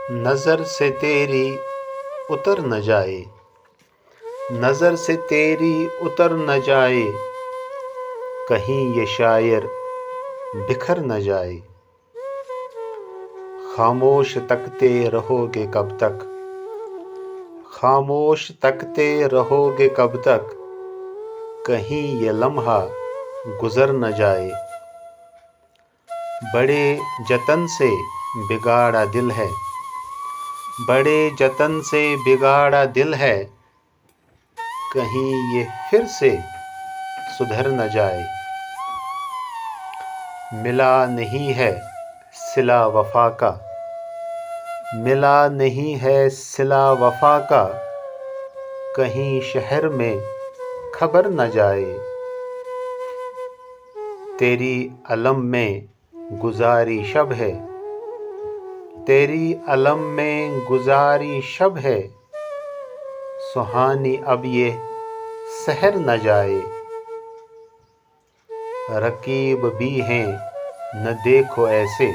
नज़र से तेरी उतर न जाए, नज़र से तेरी उतर न जाए, कहीं ये शायर बिखर न जाए। खामोश तकते रहोगे कब तक, खामोश तकते रहोगे कब तक, कहीं ये लम्हा गुजर न जाए। बड़े जतन से बिगाड़ा दिल है, बड़े जतन से बिगाड़ा दिल है, कहीं ये फिर से सुधर न जाए। मिला नहीं है सिला वफा का, मिला नहीं है सिला वफा का, कहीं शहर में खबर न जाए। तेरी अलम में गुजारी शब है, तेरी अलम में गुजारी शब है, सुहानी अब ये सहर न जाए। रकीब भी हैं न देखो ऐसे,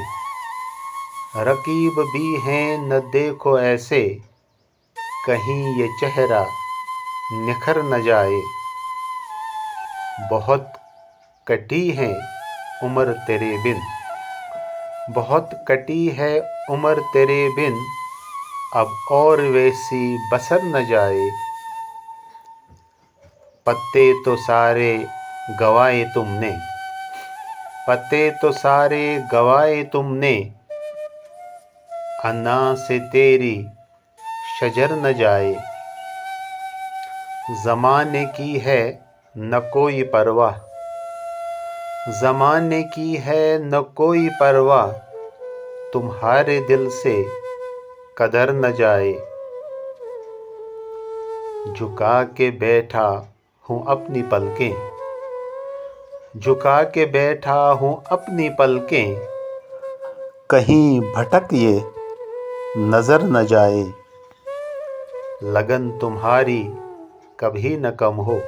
रकीब भी हैं न देखो ऐसे, कहीं ये चेहरा निखर न जाए। बहुत कटी है उम्र तेरे बिन, बहुत कटी है उम्र तेरे बिन, अब और वैसी बसर न जाए। पत्ते तो सारे गवाए तुमने, पत्ते तो सारे गवाए तुमने, अन्ना से तेरी शजर न जाए। ज़माने की है न कोई परवाह, ज़माने की है न कोई परवाह, तुम्हारे दिल से कदर न जाए। झुका के बैठा हूँ अपनी पलकें, झुका के बैठा हूँ अपनी पलकें, कहीं भटक ये नज़र न जाए। लगन तुम्हारी कभी न कम हो,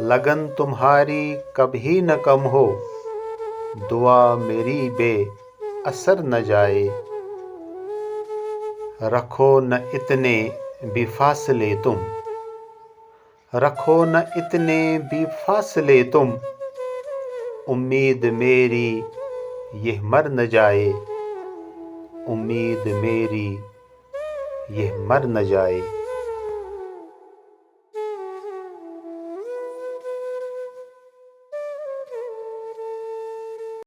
लगन तुम्हारी कभी न कम हो, दुआ मेरी बेअसर न जाए। रखो न इतने भी फासले तुम, रखो न इतने भी फासले तुम, उम्मीद मेरी ये मर न जाए, उम्मीद मेरी ये मर न जाए।